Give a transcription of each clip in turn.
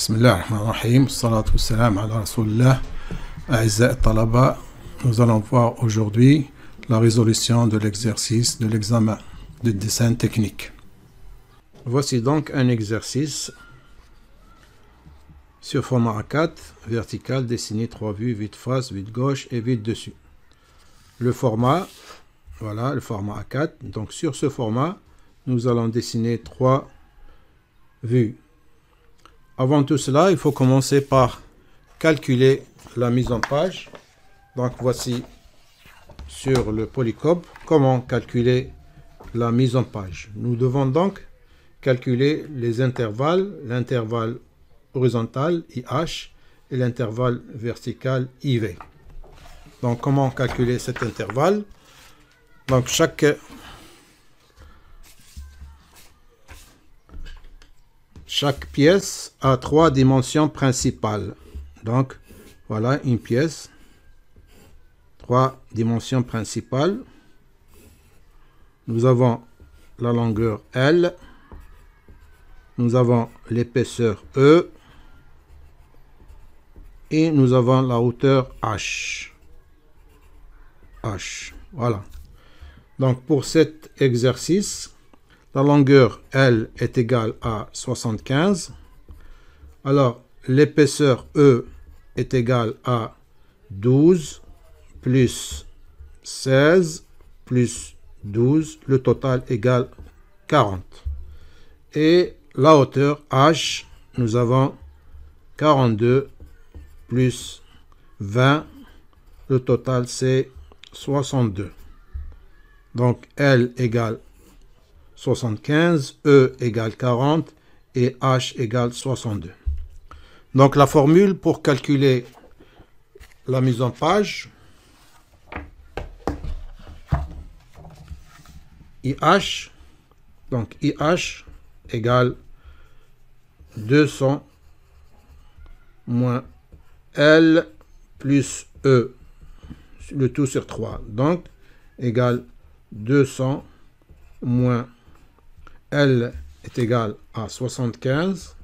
بسم الله الرحمن الرحيم والصلاة والسلام على رسول الله. أعزائي الطلبة, nous allons voir aujourd'hui la résolution de l'exercice de l'examen de dessin technique. Voici donc un exercice sur format A4, vertical, dessiné 3 vues, vide face, vide gauche et vide dessus. Le format, voilà le format A4. Donc sur ce format, nous allons dessiner 3 vues. Avant tout cela, il faut commencer par calculer la mise en page. Donc voici sur le polycope comment calculer la mise en page. Nous devons donc calculer les intervalles, l'intervalle horizontal IH et l'intervalle vertical IV. Donc comment calculer cet intervalle? Donc chaque pièce a 3 dimensions principales. Donc, voilà une pièce. 3 dimensions principales. Nous avons la longueur L. Nous avons l'épaisseur E. Et nous avons la hauteur H. Voilà. Donc, pour cet exercice, la longueur L est égale à 75. Alors, l'épaisseur E est égale à 12 plus 16 plus 12. Le total égale 40. Et la hauteur H, nous avons 42 plus 20. Le total, c'est 62. Donc, L égale 75, E égale 40 et H égale 62. Donc la formule pour calculer la mise en page, IH, donc IH égale 200 moins L plus E, le tout sur 3, donc égale 200 moins L est égal à 75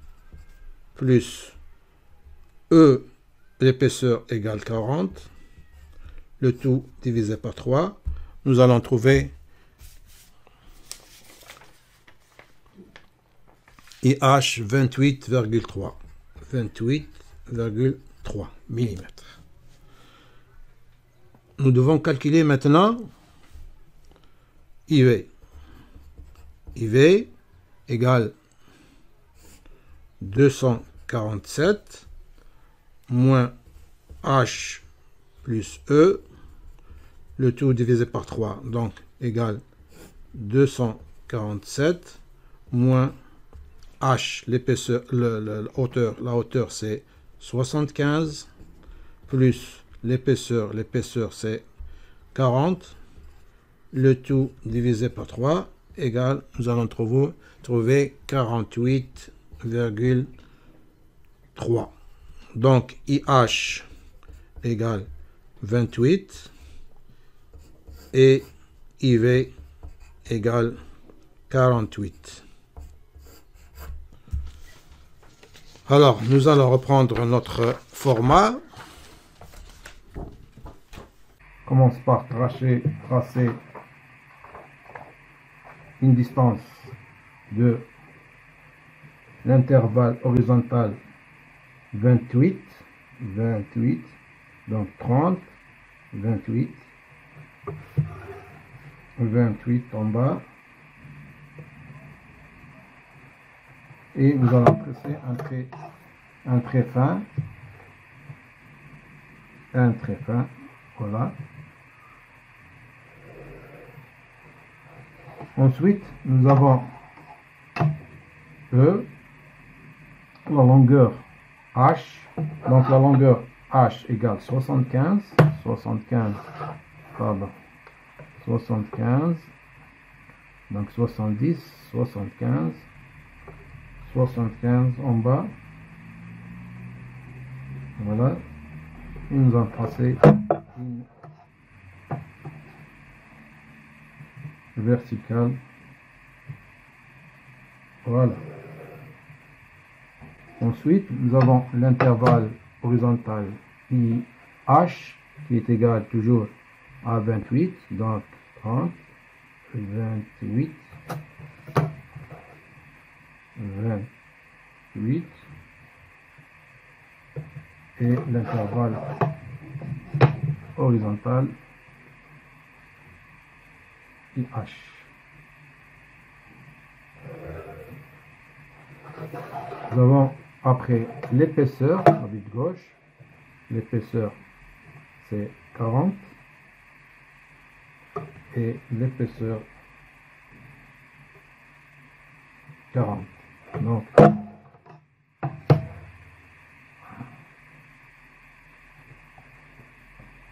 plus E, l'épaisseur égale 40, le tout divisé par 3. Nous allons trouver IH 28,3 mm. Nous devons calculer maintenant IV. IV égale 247 moins H plus E, le tout divisé par 3, donc égale 247 moins H, l'épaisseur, la hauteur c'est 75 plus l'épaisseur c'est 40, le tout divisé par 3 égale, nous allons trouver 48,3. Donc IH égale 28 et IV égale 48. Alors, nous allons reprendre notre format. On commence par tracer une distance de l'intervalle horizontal 28, donc 30, 28 en bas, et nous allons tracer un trait fin, voilà. Ensuite, nous avons E, la longueur H, donc la longueur H égale 75, donc 70, 75 en bas, voilà, et nous allons tracer une verticale, voilà. Ensuite, nous avons l'intervalle horizontal IH qui est égal toujours à 28, donc 30, 28, 28, et l'intervalle horizontal IH. Nous avons après l'épaisseur, la vue de gauche, l'épaisseur c'est 40 et l'épaisseur 40. Donc,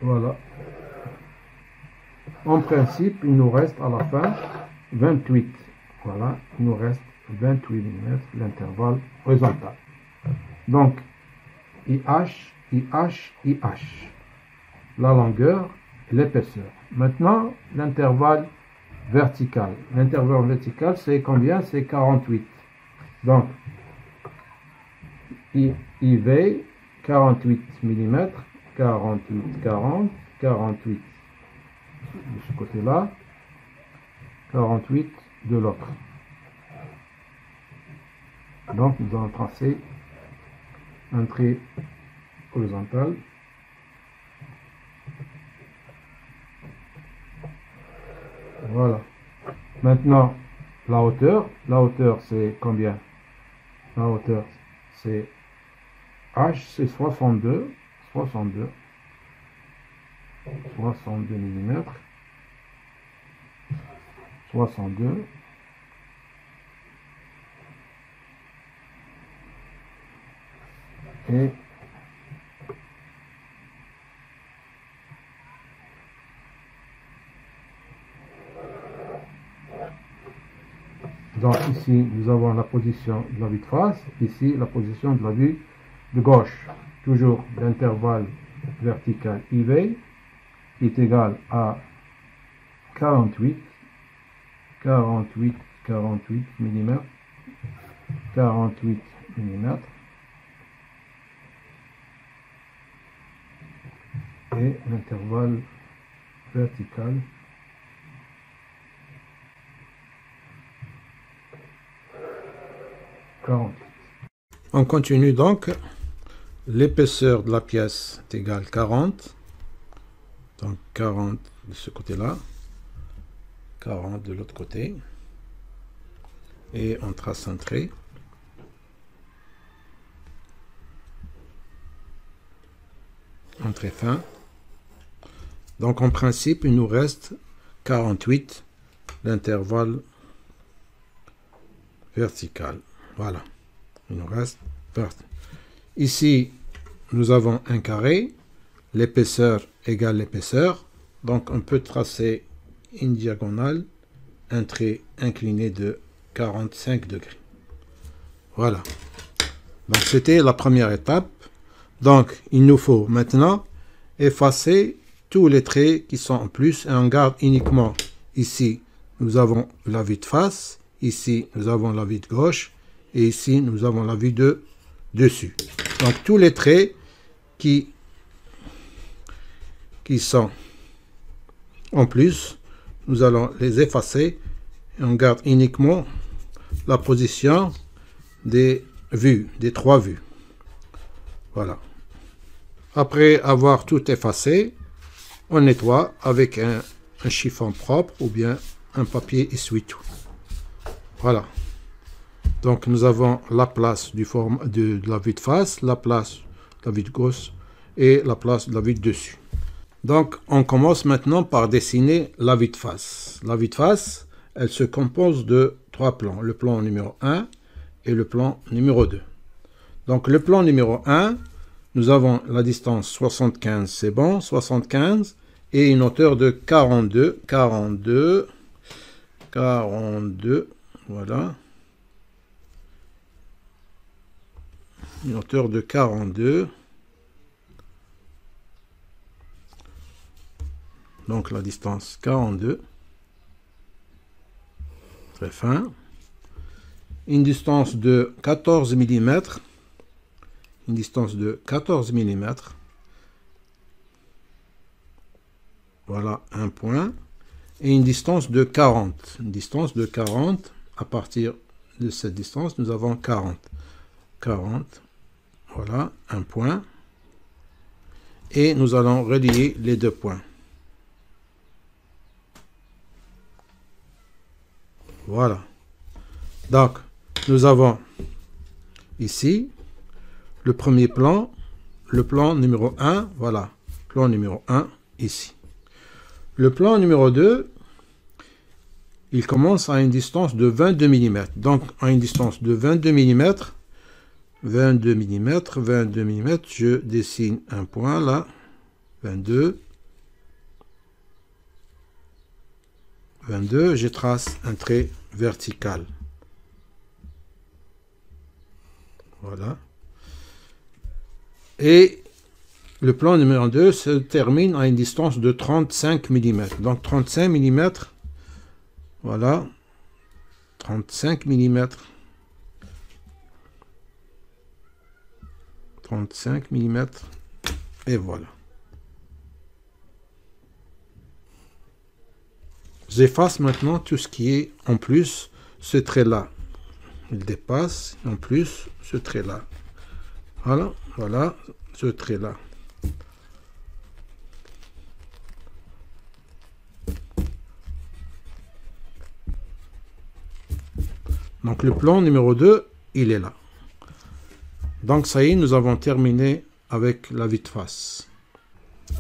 voilà. En principe, il nous reste à la fin 28. Voilà, il nous reste 28 mm l'intervalle horizontal. Donc, IH, IH, IH. La longueur et l'épaisseur. Maintenant, l'intervalle vertical. L'intervalle vertical, c'est combien? C'est 48. Donc, IV, 48 mm, 48, 40, 48 de ce côté-là, 48 de l'autre. Donc, nous allons tracer un trait horizontal. Voilà. Maintenant, la hauteur c'est combien? La hauteur c'est H, c'est 62 mm. 62. Et donc ici nous avons la position de la vue de face, ici la position de la vue de gauche. Toujours l'intervalle vertical IV qui est égal à 48 mm, 48 mm, et l'intervalle vertical 48. On continue donc. L'épaisseur de la pièce est égale 40. Donc 40 de ce côté-là, 40 de l'autre côté. Et on trace un trait. Un trait fin. Donc en principe, il nous reste 48, l'intervalle vertical. Voilà. Il nous reste vertical. Ici, nous avons un carré. L'épaisseur égale l'épaisseur. Donc on peut tracer une diagonale, un trait incliné de 45 degrés. Voilà. Donc c'était la première étape. Donc il nous faut maintenant effacer tous les traits qui sont en plus et on garde uniquement ici nous avons la vue de face, ici nous avons la vue de gauche et ici nous avons la vue de dessus. Donc tous les traits qui sont en plus, nous allons les effacer et on garde uniquement la position des vues, des trois vues. Voilà. Après avoir tout effacé, on nettoie avec un chiffon propre ou bien un papier essuie-tout. Voilà. Donc nous avons la place de la vue de face, la place de la vue de gauche et la place de la vue de dessus. Donc on commence maintenant par dessiner la vue de face. La vue de face, elle se compose de trois plans. Le plan numéro 1 et le plan numéro 2. Donc le plan numéro 1, nous avons la distance 75, c'est bon, 75, et une hauteur de 42, voilà. Une hauteur de 42. Donc la distance 42. Très fin. Une distance de 14 mm une distance de 14 mm. Voilà un point. Et une distance de 40. Une distance de 40. À partir de cette distance, nous avons 40. 40. Voilà un point. Et nous allons relier les deux points. Voilà. Donc, nous avons ici le premier plan, le plan numéro 1, voilà, plan numéro 1 ici. Le plan numéro 2, il commence à une distance de 22 mm. Donc, à une distance de 22 mm, 22 mm, 22 mm, je dessine un point là, 22, 22, je trace un trait vertical. Voilà. Et le plan numéro 2 se termine à une distance de 35 mm. Donc 35 mm, voilà, 35 mm, 35 mm, et voilà. J'efface maintenant tout ce qui est en plus, ce trait-là. Il dépasse, en plus, ce trait-là. Voilà, voilà, ce trait-là. Donc le plan numéro 2, il est là. Donc ça y est, nous avons terminé avec la vue de face.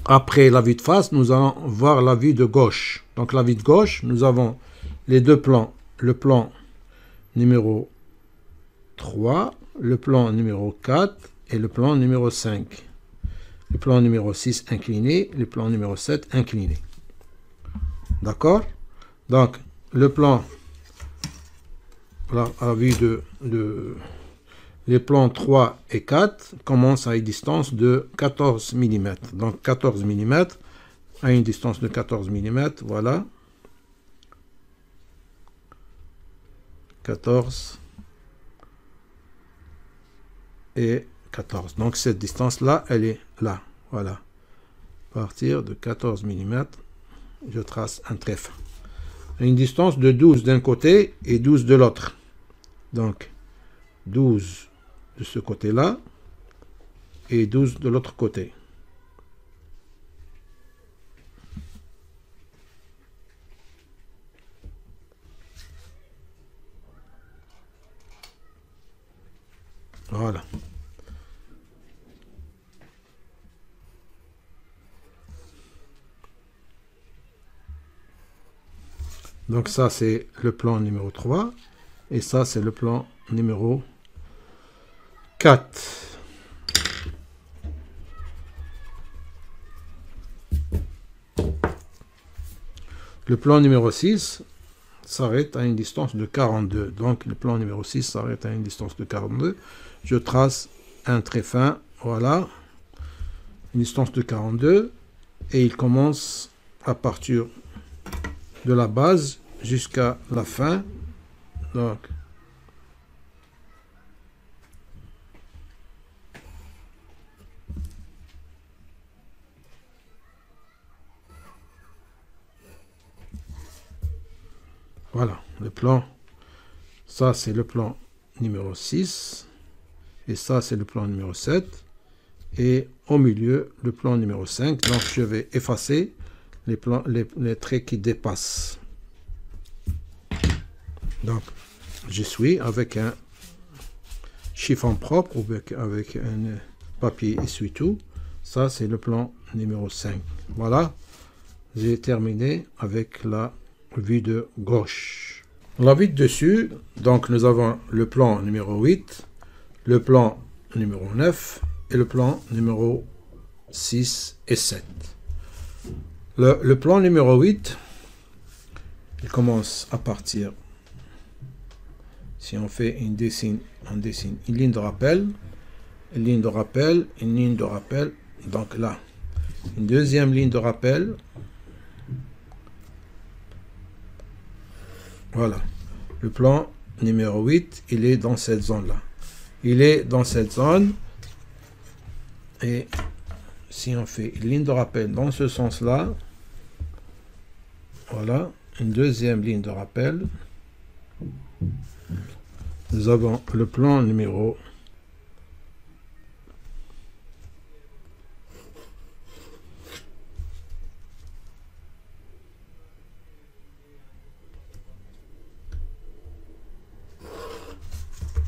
Après la vue de face, nous allons voir la vue de gauche. Donc la vue de gauche, nous avons les deux plans. Le plan numéro 3, le plan numéro 4 et le plan numéro 5. Le plan numéro 6 incliné, le plan numéro 7 incliné. D'accord? Donc le plan, à vue les plans 3 et 4 commencent à une distance de 14 mm. Donc 14 mm à une distance de 14 mm, voilà. 14 et 14. Donc cette distance-là, elle est là. Voilà. À partir de 14 mm, je trace un trait fin. Une distance de 12 d'un côté et 12 de l'autre. Donc 12 de ce côté-là et 12 de l'autre côté. Voilà. Donc ça, c'est le plan numéro 3. Et ça, c'est le plan numéro 4. Le plan numéro 6 s'arrête à une distance de 42. Donc le plan numéro 6 s'arrête à une distance de 42. Je trace un trait fin, voilà, une distance de 42. Et il commence à partir de la base jusqu'à la fin. Donc voilà, le plan, ça c'est le plan numéro 6, et ça c'est le plan numéro 7, et au milieu le plan numéro 5. Donc je vais effacer les traits qui dépassent. Donc je suis avec un chiffon propre ou avec un papier essuie-tout. Ça c'est le plan numéro 5. Voilà, j'ai terminé avec la vue de gauche. La vue de dessus, donc nous avons le plan numéro 8, le plan numéro 9 et le plan numéro 6 et 7. Le plan numéro 8, il commence à partir, si on fait on dessine une ligne de rappel, une ligne de rappel, une ligne de rappel, donc là, une deuxième ligne de rappel. Voilà, le plan numéro 8, il est dans cette zone-là. Il est dans cette zone Et si on fait une ligne de rappel dans ce sens-là, voilà, une deuxième ligne de rappel. Nous avons le plan numéro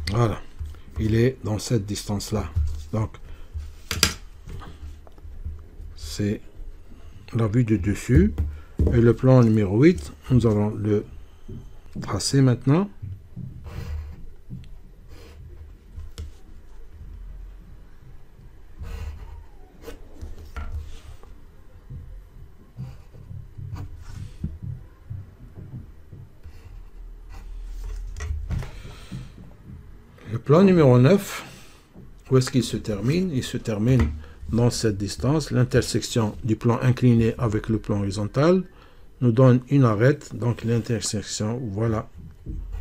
1. Voilà, il est dans cette distance-là. Donc, c'est la vue de dessus. Et le plan numéro 8, nous allons le tracer maintenant. Le plan numéro 9, où est-ce qu'il se termine? Il se termine dans cette distance. L'intersection du plan incliné avec le plan horizontal nous donne une arête. Donc l'intersection, voilà,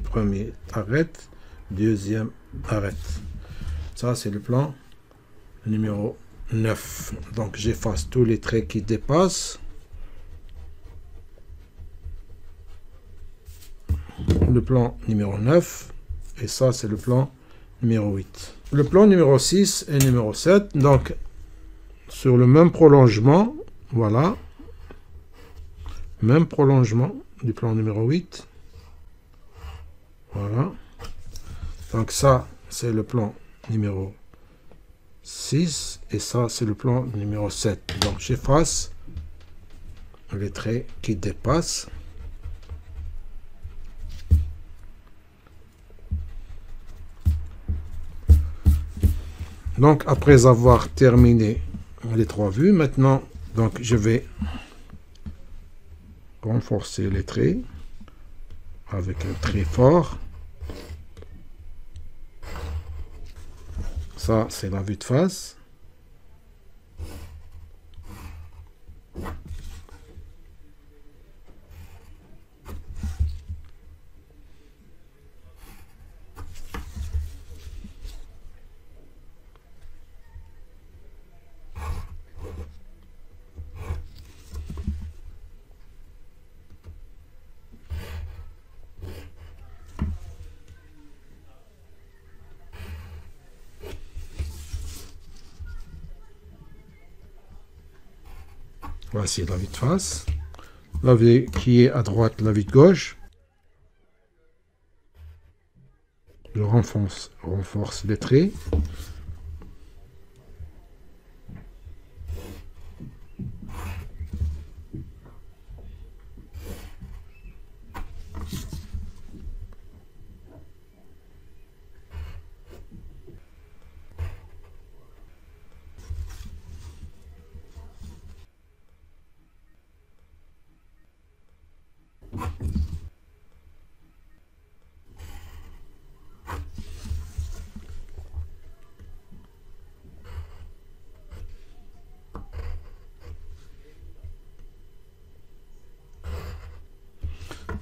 premier arête, deuxième arête. Ça, c'est le plan numéro 9. Donc j'efface tous les traits qui dépassent. Le plan numéro 9. Et ça, c'est le plan numéro 8. Le plan numéro 6 et numéro 7, donc sur le même prolongement, voilà, même prolongement du plan numéro 8. Voilà. Donc ça, c'est le plan numéro 6 et ça, c'est le plan numéro 7. Donc j'efface les traits qui dépassent. Donc, après avoir terminé les trois vues, maintenant, donc, je vais renforcer les traits avec un trait fort. Ça, c'est la vue de face. Voici la vue de face. La vue qui est à droite, la vue de gauche. Je renforce les traits.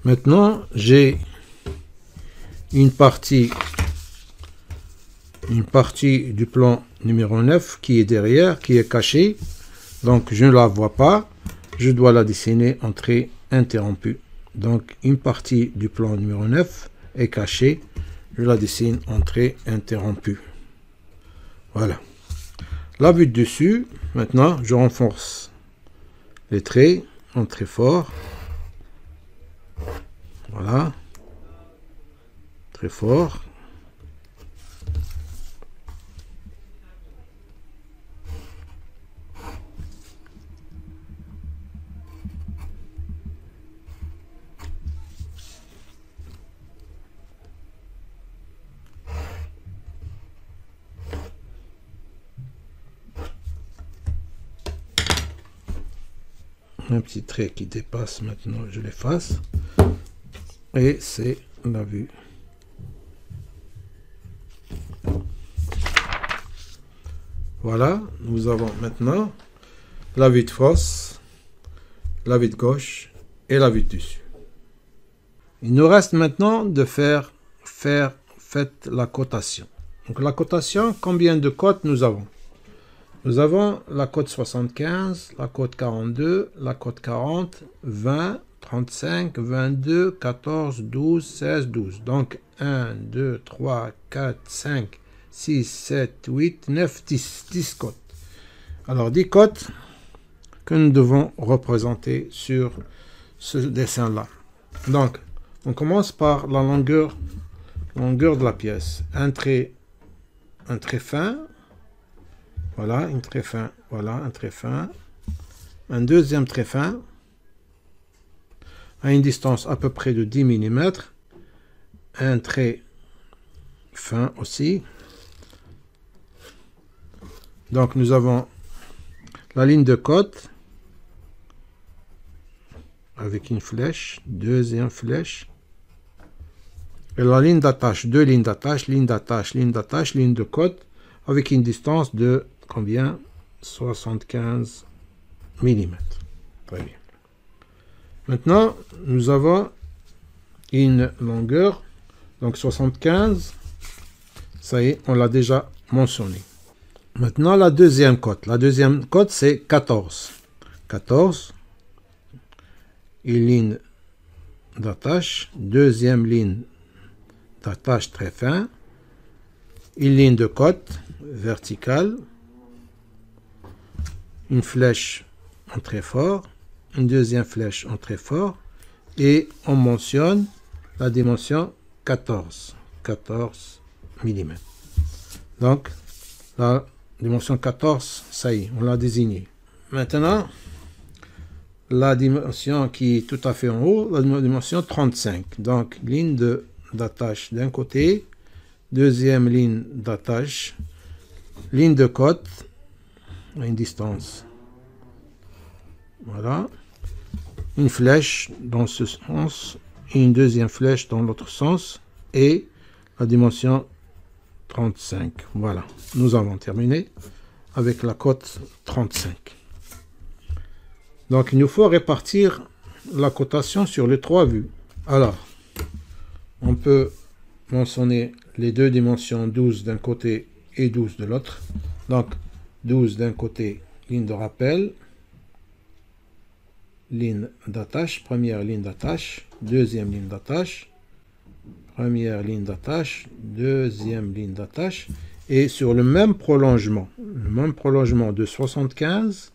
Maintenant, j'ai une partie du plan numéro 9 qui est derrière, qui est cachée. Donc, je ne la vois pas. Je dois la dessiner en trait interrompu. Donc, une partie du plan numéro 9 est cachée. Je la dessine en trait interrompu. Voilà. La vue de dessus, maintenant, je renforce les traits en trait fort. Voilà. Très fort. Un petit trait qui dépasse, maintenant je l'efface. Et c'est la vue. Voilà, nous avons maintenant la vue de face, la vue de gauche et la vue de dessus. Il nous reste maintenant de faire la cotation. Donc la cotation, combien de côtes nous avons? Nous avons la cote 75, la cote 42, la cote 40, 20, 35, 22, 14, 12, 16, 12. Donc 1, 2, 3, 4, 5, 6, 7, 8, 9, 10. 10 cotes. Alors 10 cotes que nous devons représenter sur ce dessin-là. Donc, on commence par la longueur de la pièce. Un trait fin. Voilà, un trait fin. Voilà, un trait fin. Un deuxième trait fin. À une distance à peu près de 10 mm. Un trait fin aussi. Donc, nous avons la ligne de cote avec une flèche, deuxième flèche, et la ligne d'attache, deux lignes d'attache, ligne d'attache, ligne d'attache, ligne de cote, avec une distance de combien? 75 mm. Très bien. Maintenant, nous avons une longueur, donc 75, ça y est, on l'a déjà mentionné. Maintenant, la deuxième cote. La deuxième cote, c'est 14. 14. Une ligne d'attache. Deuxième ligne d'attache très fin. Une ligne de cote verticale. Une flèche en très fort. Une deuxième flèche en très fort. Et on mentionne la dimension 14. 14 mm. Donc, la dimension 14, ça y est, on l'a désigné. Maintenant, la dimension qui est tout à fait en haut, la dimension 35. Donc, ligne d'attache d'un côté, deuxième ligne d'attache, ligne de cote, à une distance. Voilà. Une flèche dans ce sens, et une deuxième flèche dans l'autre sens, et la dimension 35. Voilà, nous avons terminé avec la cote 35. Donc, il nous faut répartir la cotation sur les trois vues. Alors, on peut mentionner les deux dimensions 12 d'un côté et 12 de l'autre. Donc, 12 d'un côté, ligne de rappel, ligne d'attache, première ligne d'attache, deuxième ligne d'attache, première ligne d'attache, deuxième ligne d'attache, et sur le même prolongement de 75,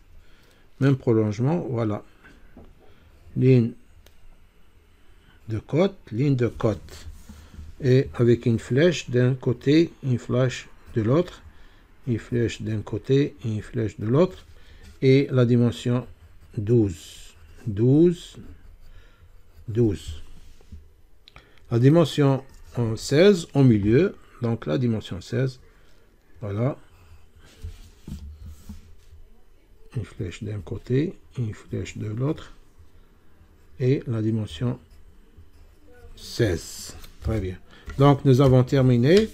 même prolongement, voilà, ligne de cote, et avec une flèche d'un côté, une flèche de l'autre, une flèche d'un côté, une flèche de l'autre, et la dimension 12. 12, 12. La dimension 16 au milieu, donc la dimension 16, voilà, une flèche d'un côté, une flèche de l'autre, et la dimension 16. Très bien. Donc, nous avons terminé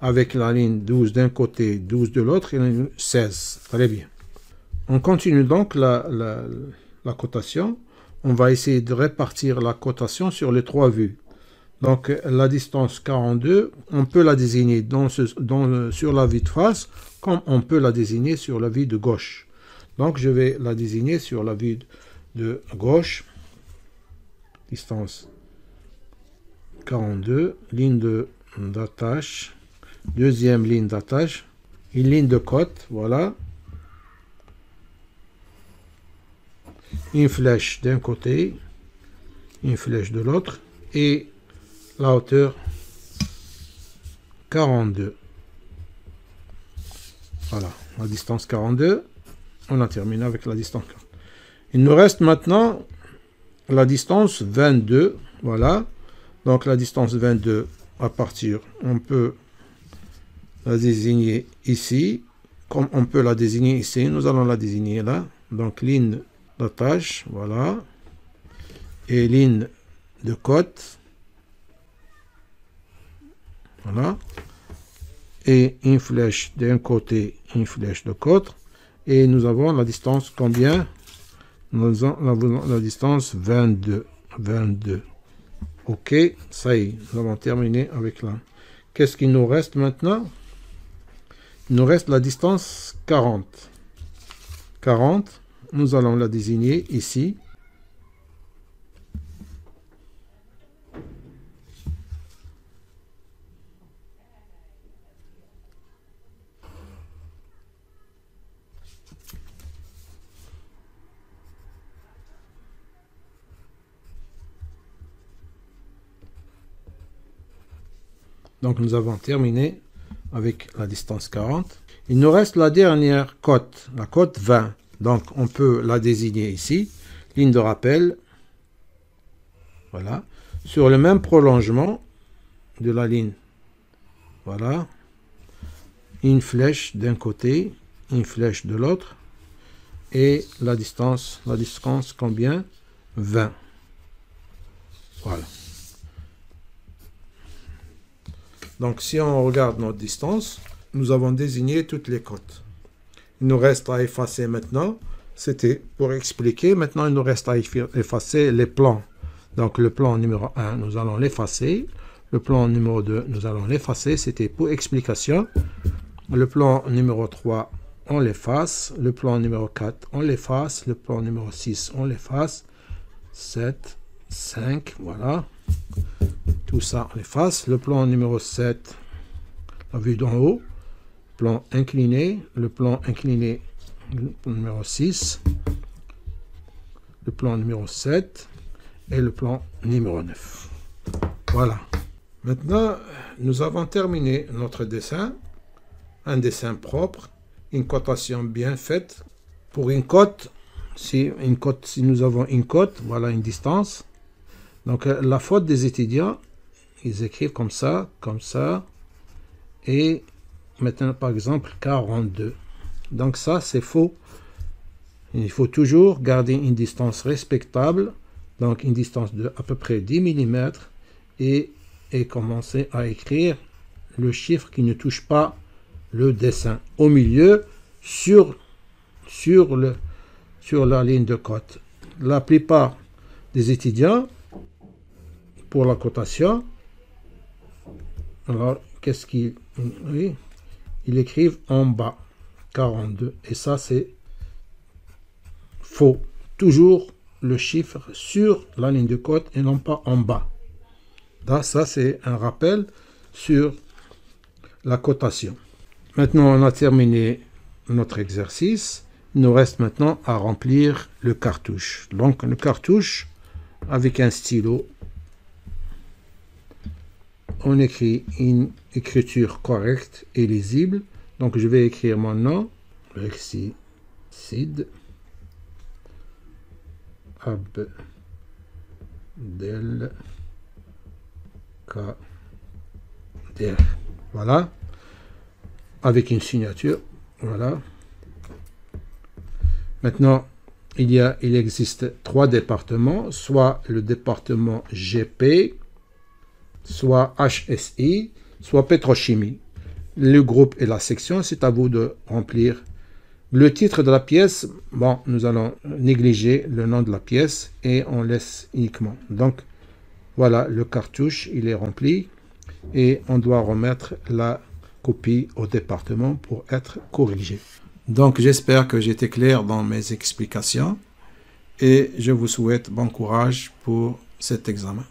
avec la ligne 12 d'un côté, 12 de l'autre, et la ligne 16. Très bien. On continue donc la cotation. On va essayer de répartir la cotation sur les trois vues. Donc, la distance 42, on peut la désigner sur la vue de face, comme on peut la désigner sur la vue de gauche. Donc, je vais la désigner sur la vue de gauche. Distance 42, ligne d'attache, deuxième ligne d'attache, une ligne de cote, voilà. Une flèche d'un côté, une flèche de l'autre, et la hauteur 42. Voilà, la distance 42. On a terminé avec la distance 40. Il nous reste maintenant la distance 22. Voilà. Donc la distance 22 à partir, on peut la désigner ici. Comme on peut la désigner ici, nous allons la désigner là. Donc ligne d'attache, voilà. Et ligne de cote. Voilà. Et une flèche d'un côté, une flèche de côté. Et nous avons la distance combien? Nous avons la distance 22. 22. Ok, ça y est, nous avons terminé avec là. Qu'est-ce qu'il nous reste maintenant? Il nous reste la distance 40. 40, nous allons la désigner ici. Donc nous avons terminé avec la distance 40. Il nous reste la dernière cote, la cote 20. Donc on peut la désigner ici, ligne de rappel. Voilà. Sur le même prolongement de la ligne. Voilà. Une flèche d'un côté, une flèche de l'autre. Et la distance combien? 20. Voilà. Donc, si on regarde notre distance, nous avons désigné toutes les cotes. Il nous reste à effacer maintenant. C'était pour expliquer. Maintenant, il nous reste à effacer les plans. Donc, le plan numéro 1, nous allons l'effacer. Le plan numéro 2, nous allons l'effacer. C'était pour explication. Le plan numéro 3, on l'efface. Le plan numéro 4, on l'efface. Le plan numéro 6, on l'efface. 7, 5, voilà. Tout ça, on l'efface. Le plan numéro 7, la vue d'en haut. Plan incliné. Le plan incliné, le plan numéro 6. Le plan numéro 7. Et le plan numéro 9. Voilà. Maintenant, nous avons terminé notre dessin. Un dessin propre. Une cotation bien faite. Pour une cote, si nous avons une cote, voilà une distance. Donc, la faute des étudiants, ils écrivent comme ça, et maintenant, par exemple, 42. Donc, ça, c'est faux. Il faut toujours garder une distance respectable, donc une distance de à peu près 10 mm, et commencer à écrire le chiffre qui ne touche pas le dessin. Au milieu, sur la ligne de cote. La plupart des étudiants, pour la cotation, alors qu'est-ce qu'ils ils écrivent en bas 42, et ça c'est faux. Toujours le chiffre sur la ligne de cote et non pas en bas. Là, ça c'est un rappel sur la cotation. Maintenant on a terminé notre exercice. Il nous reste maintenant à remplir le cartouche. Donc le cartouche, avec un stylo, on écrit une écriture correcte et lisible. Donc je vais écrire mon nom, Alexis Sid Abdel Kader. Voilà. Avec une signature. Voilà. Maintenant, il existe 3 départements, soit le département GP, soit HSI, soit pétrochimie. Le groupe et la section, c'est à vous de remplir. Le titre de la pièce, bon, nous allons négliger le nom de la pièce et on laisse uniquement. Donc, voilà, le cartouche, il est rempli et on doit remettre la copie au département pour être corrigé. Donc, j'espère que j'étais clair dans mes explications et je vous souhaite bon courage pour cet examen.